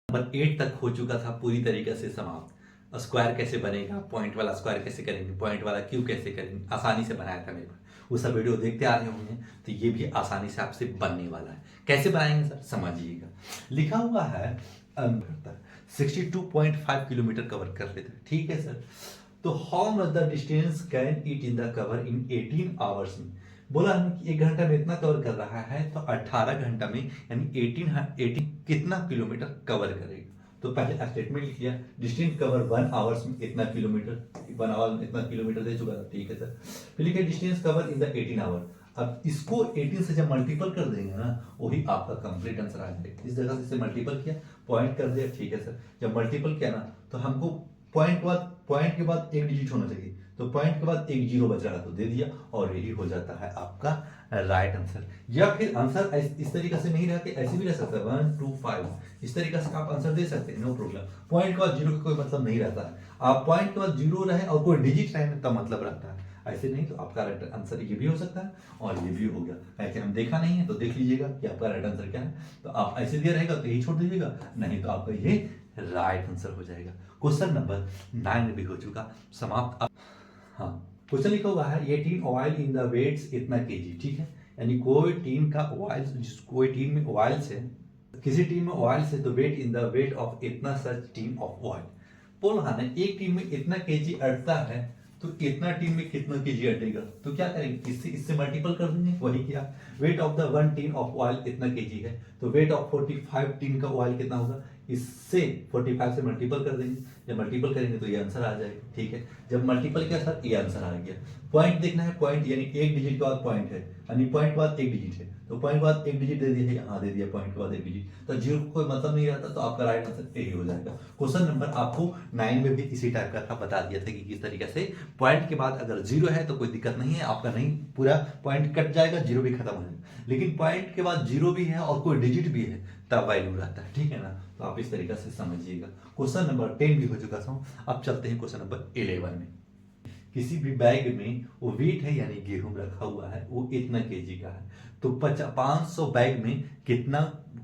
Number 8 तक हो चुका था पूरी तरीके से समाप्त। स्क्वायर कैसे बनेगा, पॉइंट वाला स्क्वायर कैसे करेंगे, पॉइंट वाला क्यूब कैसे करेंगे, आसानी से बनाया था मेरे पास। वो सब वीडियो देखते आ रहे होंगे तो ये भी आसानी से आपसे बनने वाला है। कैसे बनाएंगे सर, समझिएगा। लिखा हुआ है 62.5 किलोमीटर कवर कर लेते हैं, ठीक है सर। तो how much the distance can it in the cover in 18 hours में। बोला हम कि 1 घंटा में इतना कवर कर रहा है तो 18 घंटा में यानी 18 कितना किलोमीटर कवर करेगा। तो पहले स्टेटमेंट लिख लिया, डिस्टेंस कवर 1 आवर्स में इतना किलोमीटर, 1 आवर में इतना किलोमीटर दे चुका था, ठीक है सर। फिर लिखे distance cover in the 18 hour. अब इसको 18 से जब मल्टीपल कर देंगे ना, वही आपका कंप्लीट आंसर आ जाएगा। इस जगह से इसे मल्टीपल किया, पॉइंट कर दिया, ठीक है सर। जब मल्टीपल किया ना तो हमको पॉइंट के बाद एक डिजिट होना चाहिए, तो पॉइंट के बाद एक जीरो बच रहा तो दे दिया, और यही हो जाता है आपका राइट आंसर। या फिर आंसर इस तरीके से नहीं रह के ऐसे भी रह सकता है 1 2 5, इस तरीके से आप आंसर दे सकते हैं, नो प्रॉब्लम। पॉइंट के बाद जीरो का कोई मतलब नहीं रहता है। आप पॉइंट के बाद जीरो रहे और कोई डिजिट रहे तब मतलब रहता है, ऐसे नहीं। तो आपका राइट आंसर ये भी हो सकता है और ये भी हो गया। ऐसे हम देखा नहीं है तो देख लीजिएगा कि आपका राइट आंसर क्या है। तो आप ऐसे दिया रहेगा तो यही छोड़ दीजिएगा, नहीं तो आपका ये राइट आंसर हो जाएगा। क्वेश्चन नंबर 9 भी हो चुका समाप्त। हाँ, क्वेश्चन लिखा हुआ है ये tin oil in the weights इतना केजी, ठीक है। यानी कोई टीन का ऑयल, कोई टीन में ऑयल से, किसी टीन में ऑयल से तो weight in the weight of इतना सच टीन ऑफ ऑयल। बोल रहा ना एक टीन में इतना केजी अटता है तो इतना टीन में कितना केजी अटेगा। तो क्या करेंगे, इससे मल्टीपल कर देंगे, वही किया। Weight of the 1 tin of oil इतना केजी है तो वेट ऑफ 45 टीन का ऑयल कितना होगा, इससे 45 से मल्टीपल कर देंगे। जब मल्टीपल करेंगे तो ये आंसर आ जाएगा, ठीक है। जब मल्टीपल किया सर ये आंसर आ गया। पॉइंट देखना है, पॉइंट यानी एक डिजिट के बाद पॉइंट है, यानी पॉइंट के बाद एक डिजिट है, तो पॉइंट के बाद एक डिजिट दे दिया है, यहाँ दे दिया पॉइंट के बाद एक डिजिट, तो जीरो को कोई मतलब नहीं रहता, तो आपका राइट आंसर यही हो जाएगा। क्वेश्चन नंबर आपको 9 में भी इसी टाइप का था, बता दिया था कि किस तरीके से पॉइंट के बाद अगर जीरो है तो कोई दिक्कत नहीं है, आपका नहीं पूरा पॉइंट कट जाएगा, जीरो भी खत्म हो जाएगा। लेकिन पॉइंट के बाद जीरो भी है और कोई डिजिट भी है तब वैल्यू रहता है, ठीक है ना। तो आप इस तरीके से समझिएगा। क्वेश्चन नंबर 10 भी हो चुका था। अब चलते हैं क्वेश्चन नंबर 11 में। किसी भी बैग में वो वेट है यानी गेहूं रखा हुआ है, वो इतना केजी का है, तो 500 बैग में कितना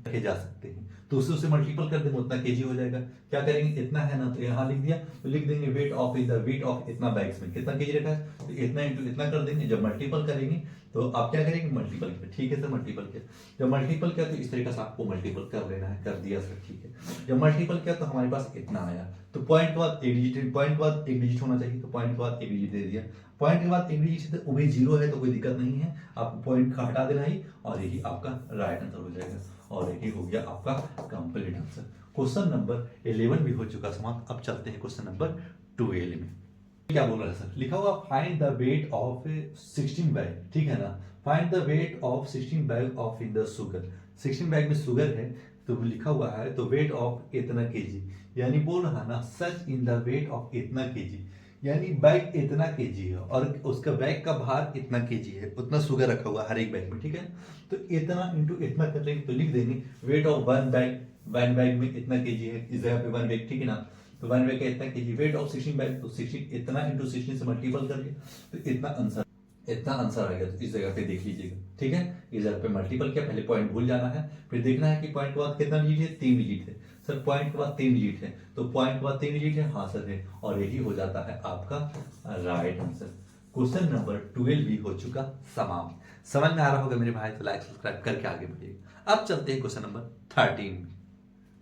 रखे जा सकते हैं। तो उससे मल्टीपल कर देंगे उतना केजी हो जाएगा। क्या करेंगे, इतना है ना तो यहाँ लिख दिया, तो लिख देंगे weight of in the weight of इतना बैग्स में कितना केजी रखा है, तो इतना इंटू इतना कर देंगे। जब मल्टीपल करेंगे तो आप क्या करेंगे, मल्टीपल किया, ठीक है सर। मल्टीपल किया, जब मल्टीपल किया तो इस तरीके से आपको मल्टीपल कर लेना है, कर दिया सर, ठीक है। जब मल्टीपल किया तो हमारे पास इतना आया, तो पॉइंट के बाद एक डिजिट, पॉइंट के बाद एक डिजिट होना चाहिए, तो पॉइंट के बाद एक डिजिट दे दिया। पॉइंट के बाद एक डिजिट वो भी जीरो है तो कोई दिक्कत नहीं है, आपको पॉइंट का हटा देना ही, और यही आपका राइट आंसर हो जाएगा, और यही हो गया आपका कंप्लीट आंसर। क्वेश्चन नंबर 11 भी हो चुका समाप्त। अब चलते हैं क्वेश्चन नंबर 12 में। क्या बोल रहा है सर, लिखा हुआ find the weight of 16 bag, ठीक है ना। Find the weight of 16 bag of in the sugar. 16 bag में शुगर है तो लिखा हुआ है तो वेट ऑफ इतना केजी, यानी बोल रहा ना सच इन द वेट ऑफ इतना केजी, यानी बैग इतना केजी है और उसका बैग का भार इतना केजी है, उतना शुगर रखा हुआ हर एक बैग में, ठीक है। तो इतना इंटू इतना कर लेंगे तो लिख देंगे वेट ऑफ 1 बैग में इतना केजी है, इस जगह पे 1 बैग, ठीक है ना। तो 1 बैग का इतना केजी, वेट ऑफ 16 बैग, तो 16 इतना इंटू 16 से मल्टीपल कर लिया तो इतना आंसर आ गया। तो इस जगह पे देख लीजिएगा, ठीक है। इस जगह पे मल्टीपल किया, पहले पॉइंट भूल जाना है, फिर देखना है कि पॉइंट के बाद कितना डिजिट है, 3 डिजिट है सर। पॉइंट के बाद 3 डिजिट है तो पॉइंट के बाद 3 डिजिट है, हाँ सर है, और यही हो जाता है आपका राइट आंसर। क्वेश्चन नंबर 12 भी हो चुका समाप्त। समझ में आ रहा होगा मेरे भाई, तो लाइक सब्सक्राइब करके आगे बढ़िएगा। अब चलते हैं क्वेश्चन नंबर 13।